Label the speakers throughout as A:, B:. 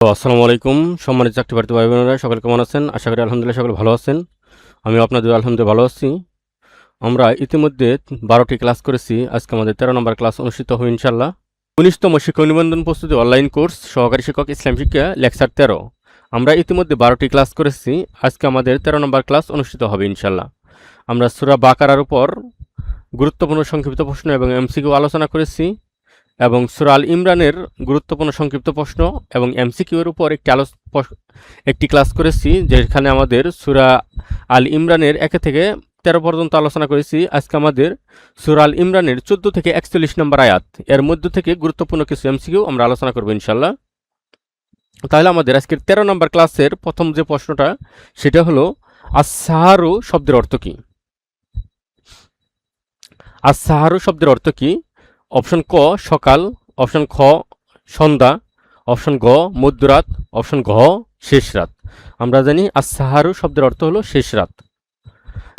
A: আসসালামু আলাইকুম সম্মানিত চাকরি প্রার্থী ভাই বোনেরা, সকলে কেমন আছেন? আশা করি আলহামদুলিল্লাহ সকলে ভালো আছেন। আমি আপনাদের আলহামদুলিল্লাহ ভালো আছি। আমরা ইতিমধ্যে 12টি ক্লাস করেছি। আজকে আমাদের 13 নম্বর ক্লাস অনুষ্ঠিত হবে ইনশাল্লাহ। 19তম শিক্ষক নিবন্ধন প্রস্তুতি অনলাইন কোর্স সহকারী শিক্ষক ইসলাম শিক্ষা লেকচার 13। আমরা ইতিমধ্যে 12টি ক্লাস করেছি। আজকে আমাদের 13 নম্বর ক্লাস অনুষ্ঠিত হবে ইনশাল্লাহ। আমরা সূরা বাকারার উপর গুরুত্বপূর্ণ সংক্ষিপ্ত প্রশ্ন এবং এমসিকিউ আলোচনা করেছি এবং সূরা আল ইমরানের গুরুত্বপূর্ণ সংক্ষিপ্ত প্রশ্ন এবং এমসিকিউ এর উপর একটি ক্লাস করেছি, যেখানে আমাদের সূরা আল ইমরানের 1 থেকে 13 পর্যন্ত আলোচনা করেছি। আজকে আমাদের সূরা আল ইমরানের 14 থেকে 41 নম্বর আয়াত এর মধ্য থেকে গুরুত্বপূর্ণ কিছু এমসিকিউ আমরা আলোচনা করব ইনশাল্লাহ। তাহলে আমাদের আজকের 13 নম্বর ক্লাসের প্রথম যে প্রশ্নটা সেটা হলো আস-সাহারু শব্দের অর্থ কী? আস-সাহারু শব্দের অর্থ কী? অপশন ক সকাল, অপশন খ সন্ধ্যা, অপশন গ মধ্যরাত, অপশন ঘ শেষ রাত। আমরা জানি আস-সাহারু শব্দের অর্থ হলো শেষ রাত।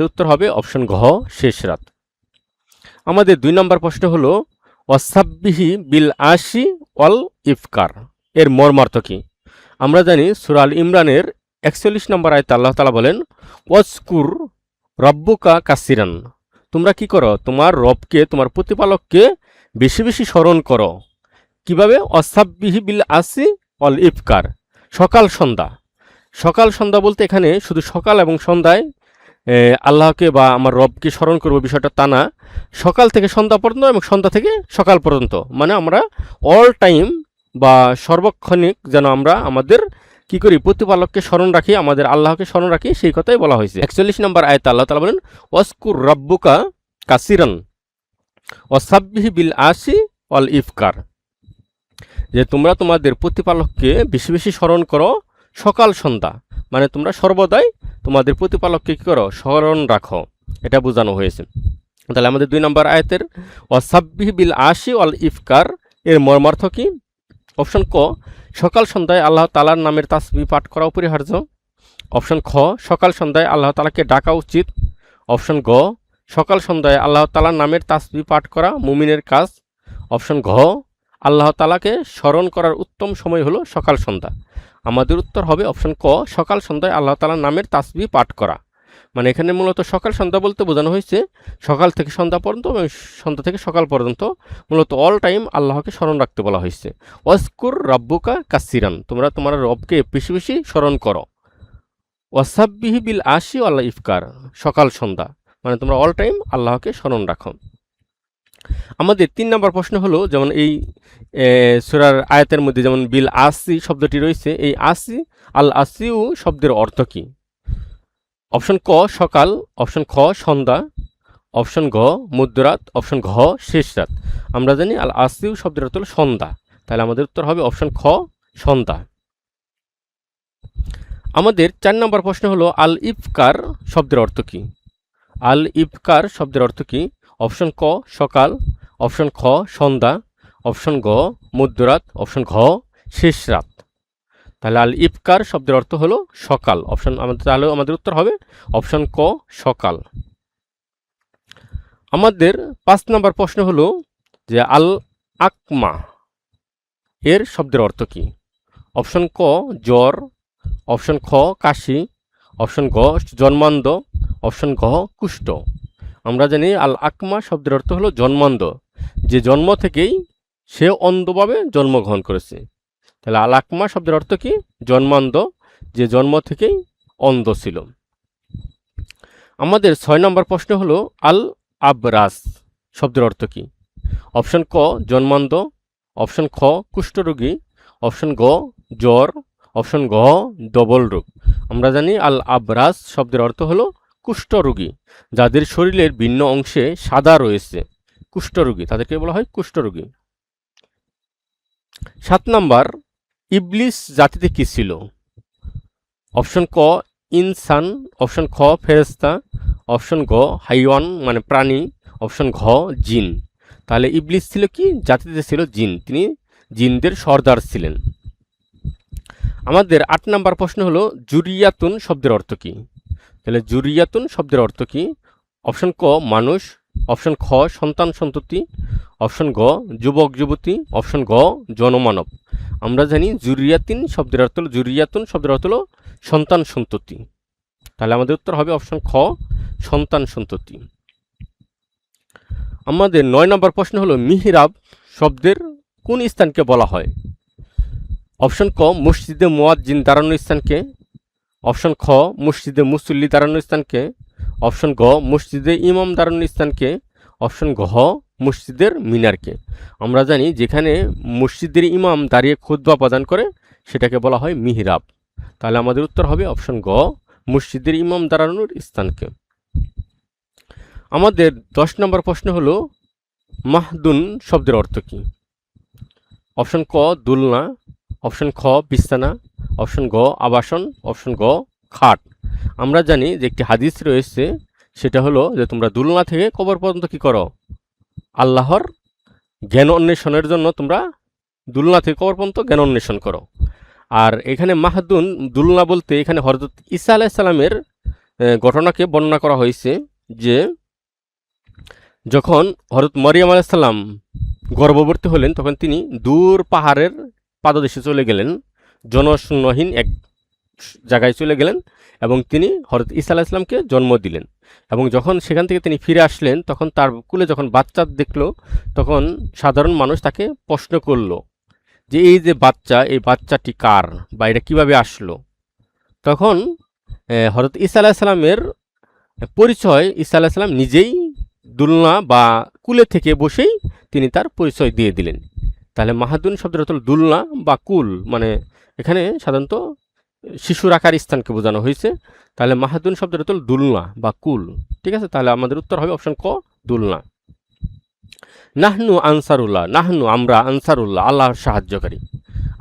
A: উত্তর হবে অপশন ঘ শেষ রাত। আমাদের 2 নম্বর প্রশ্ন হলো ওয়াসাব্বিহি বিল আশি ওয়াল ইফকার এর মর্মার্থ কি? আমরা জানি সূরা আল ইমরানের 41 নম্বর আয়াতে আল্লাহ তাআলা বলেন ওয়াজকুর রব্বুকা কাসিরান, তোমরা কি করো? তোমার রবকে, তোমার প্রতিপালককে বেশি বেশি স্মরণ করো। কিভাবে? ওয়াসাব্বিহি বিল আসি ওয়াল ইফকার, সকাল সন্ধ্যা। সকাল সন্ধ্যা বলতে এখানে শুধু সকাল এবং সন্ধ্যায় আল্লাহকে বা আমার রবকে স্মরণ করবো বিষয়টা তা না, সকাল থেকে সন্ধ্যা পর্যন্ত এবং সন্ধ্যা থেকে সকাল পর্যন্ত, মানে আমরা অল টাইম বা সর্বক্ষণিক যেন আমরা আমাদের কি করি? প্রতিপালককে স্মরণ রাখি, আমাদের আল্লাহকে স্মরণ রাখি, সেই কথাই বলা হয়েছে। 41 নম্বর আয়াতে আল্লাহ তাআলা বলেন ওয়াজকুর রব্বুকা কাসিরান ওয়াসাব্বিহি বিল আশি ওয়াল ইফকার, যে তোমরা তোমাদের প্রতিপালককে বেশি বেশি স্মরণ করো সকাল সন্ধ্যা, মানে তোমরা সর্বদাই তোমাদের প্রতিপালককে কী করো? স্মরণ রাখো, এটা বোঝানো হয়েছে। তাহলে আমাদের 2 নম্বর আয়াতের ওয়াসাব্বিহি বিল আশি ওয়াল ইফকার এর মর্মার্থ কি? অপশন ক সকাল সন্ধ্যায় আল্লাহ তাআলার নামের তাসবিহ পাঠ করা অপরিহার্য। অপশন খ সকাল সন্ধ্যায় আল্লাহ তাআলাকে ডাকা উচিত। অপশন গ সকাল সন্ধ্যায় আল্লাহ তাআলার নামের তাসবিহ পাঠ করা মুমিনের কাজ। অপশন ঘ আল্লাহ তাআলাকে স্মরণ করার উত্তম সময় হলো সকাল সন্ধ্যা। আমাদের উত্তর হবে অপশন ক সকাল সন্ধ্যায় আল্লাহ তাআলার নামের তাসবিহ পাঠ করা। মানে এখানে মূলত সকাল সন্ধ্যা বলতে বোঝানো হয়েছে সকাল থেকে সন্ধ্যা পর্যন্ত এবং সন্ধ্যা থেকে সকাল পর্যন্ত মূলত অল টাইম আল্লাহকে স্মরণ রাখতে বলা হয়েছে। ওয়াজকুর রাব্বুকা কাসিরান, তোমরা তোমার রবকে বেশি বেশি স্মরণ করো। ওয়াসাব্বিহি বিল আশি ওয়াল ইফকার, সকাল সন্ধ্যা, মানে তোমরা অল টাইম আল্লাহকে স্মরণ রাখো। আমাদের 3 নম্বর প্রশ্ন হলো, যেমন এই সূরার আয়াতের মধ্যে যেমন বিল আসি শব্দটি রয়েছে, এই আসি আল আসিউ শব্দের অর্থ কী? অপশন ক সকাল, অপশন খ সন্ধ্যা, অপশন ঘ মধ্যরাত, অপশন ঘ শেষ রাত। আমরা জানি আল আসিউ শব্দের অর্থ হলো সন্ধ্যা, তাহলে আমাদের উত্তর হবে অপশন খ সন্ধ্যা। আমাদের 4 নম্বর প্রশ্ন হলো আল ইফকার শব্দের অর্থ কী? আল ইফকার শব্দের অর্থ কী? অপশন ক সকাল, অপশন খ সন্ধ্যা, অপশন গ মধ্যরাত, অপশন ঘ শেষ রাত। তাহলে আল ইফকার শব্দের অর্থ হলো সকাল। তাহলে আমাদের উত্তর হবে অপশন ক সকাল। আমাদের 5 নম্বর প্রশ্ন হলো যে আল আকমা এর শব্দের অর্থ কী? অপশন ক জ্বর, অপশন খ কাশি, অপশন গ জন্মান্ধ, অপশন ঘ কুষ্ঠ। আমরা জানি আল আকমা শব্দের অর্থ হলো জন্মান্ধ, যে জন্ম থেকেই সে অন্ধভাবে জন্মগ্রহণ করেছে। তাহলে আল আকমা শব্দের অর্থ কি? জন্মান্ধ, যে জন্ম থেকেই অন্ধ ছিল। আমাদের 6 নম্বর প্রশ্ন হলো আল আবরাস শব্দের অর্থ কী? অপশন ক জন্মান্ধ, অপশন খ কুষ্ঠরোগী, অপশন গ জ্বর, অপশন ঘ ডবল রোগ। আমরা জানি আল আবরাস শব্দের অর্থ হলো কুষ্ঠরোগী, যাদের শরীরের ভিন্ন অংশে সাদা রয়েছে, কুষ্ঠরোগী, তাদেরকে বলা হয় কুষ্ঠরোগী। 7 নম্বর ইবলিস জাতিতে কি ছিল? অপশন ক ইনসান, অপশন খ ফেরেশতা, অপশন গ হাইওয়ান মানে প্রাণী, অপশন ঘ জিন। তাহলে ইবলিস ছিল কি? জাতিতে ছিল জিন, তিনি জিনদের সর্দার ছিলেন। আমাদের 8 নম্বর প্রশ্ন হলো জুরিয়াতুন শব্দের অর্থ কী? তাহলে জুরিয়াতুন শব্দের অর্থ কী? অপশন ক মানুষ, অপশন খ সন্তান সন্ততি, অপশন গ যুবক যুবতী, অপশন গ জনমানব। আমরা জানি জুরিয়াতিন শব্দের অর্থ হলো, জুরিয়াতুন শব্দের অর্থ হলো সন্তান সন্ততি। তাহলে আমাদের উত্তর হবে অপশন খ সন্তান সন্ততি। আমাদের 9 নম্বর প্রশ্ন হলো মিহরাব শব্দের কোন স্থানকে বলা হয়? অপশন ক মসজিদে মুয়াজ্জিন দাঁড়ানোর স্থানকে, অপশন খ মসজিদে মুসল্লি দাঁড়ানোর স্থানকে, অপশন গ মসজিদে ইমাম দাঁড়ানোর স্থানকে, অপশন ঘ মসজিদের মিনারকে। আমরা জানি যেখানে মসজিদের ইমাম দাঁড়িয়ে খুতবা প্রদান করে সেটাকে বলা হয় মিহরাব। তাহলে আমাদের উত্তর হবে অপশন গ মসজিদের ইমাম দাঁড়ানোর স্থানকে। আমাদের 10 নম্বর প্রশ্ন হলো মাহদুন শব্দের অর্থ কী? অপশন ক দোলনা, অপশন খ বিছানা, অপশন গ আবাসন, অপশন গ খাট। আমরা জানি যে একটি হাদিস রয়েছে, সেটা হলো যে তোমরা দোলনা থেকে কবর পর্যন্ত কি করো? আল্লাহর জ্ঞান অন্বেষণের জন্য তোমরা দোলনা থেকে কবর পর্যন্ত জ্ঞান অন্বেষণ করো। আর এখানে মাহদুন দোলনা বলতে এখানে হযরত ঈসা আলাইহিস সালামের ঘটনাকে বর্ণনা করা হয়েছে, যে যখন হযরত মরিয়ম আলাইহিস সালাম গর্ভবতী হলেন তখন তিনি দূর পাহাড়ের পাদদেশে চলে গেলেন, জনশূন্যহীন এক জায়গায় চলে গেলেন এবং তিনি হযরত ঈসা আলাইহিস সালামকে জন্ম দিলেন। এবং যখন সেখান থেকে তিনি ফিরে আসলেন তখন তার কুলে যখন বাচ্চা দেখলো, তখন সাধারণ মানুষ তাকে প্রশ্ন করলো যে এই যে বাচ্চা, এই বাচ্চাটি কার বা এটা কীভাবে আসলো? তখন হযরত ঈসা আলাইহিস সালামের পরিচয় ঈসা আলাইহিস সালাম নিজেই দোলনা বা কুলে থেকে বসেই তিনি তার পরিচয় দিয়ে দিলেন। তাহলে মাহাদুন শব্দের অর্থ দোলনা বা কুল, মানে এখানে সাধারণত শিশু রাখার স্থানকে বোঝানো হয়েছে। তাহলে মাহাদুন শব্দের অর্থ দোলনা বা কুল। ঠিক আছে, তাহলে আমাদের উত্তর হবে অপশন ক দোলনা। নাহনু আনসারুল্লাহ, নাহনু আমরা, আনসারুল্লাহ আল্লাহর সাহায্যকারী।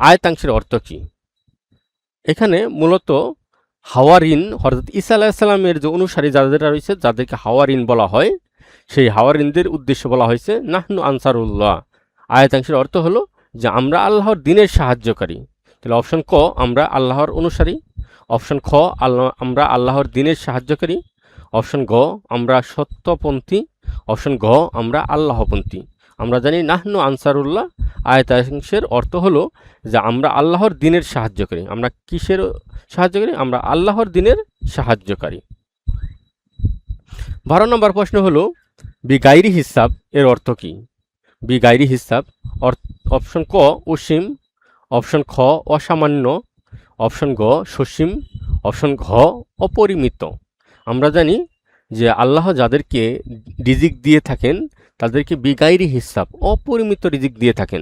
A: আয়াতাংশের অর্থ কী? এখানে মূলত হাওয়ারিন হযরত ঈসা আলাইহিস সালামের যে অনুসারী যাদের রয়েছে, যাদেরকে হাওয়ারিন বলা হয়, সেই হাওয়ারিনদের উদ্দেশ্যে বলা হয়েছে নাহনু আনসারুল্লাহ। আয়াতাংশের অর্থ হলো যে আমরা আল্লাহর দ্বীনের সাহায্যকারী। তাহলে অপশন ক আমরা আল্লাহর অনুসারী, অপশন খ আমরা আল্লাহর দ্বীনের সাহায্যকারী, অপশন গ আমরা সত্যপন্থী, অপশন ঘ আমরা আল্লাহপন্থী। আমরা জানি নাহনু আনসারুল্লাহ আয়াতাংশের অর্থ হলো যে আমরা আল্লাহর দ্বীনের সাহায্যকারী। আমরা কিসের সাহায্যকারী? আমরা আল্লাহর দ্বীনের সাহায্যকারী। 12 নম্বর প্রশ্ন হলো বিগাইরি হিসাব এর অর্থ কী? বিগাইরি হিসাব অপশন ক অসীম, অপশন খ অসামান্য, অপশন গ সসীম, অপশন ঘ অপরিমিত। আমরা জানি যে আল্লাহ যাদেরকে রিজিক দিয়ে থাকেন তাদেরকে বিগাইরি হিসাব অপরিমিত রিজিক দিয়ে থাকেন।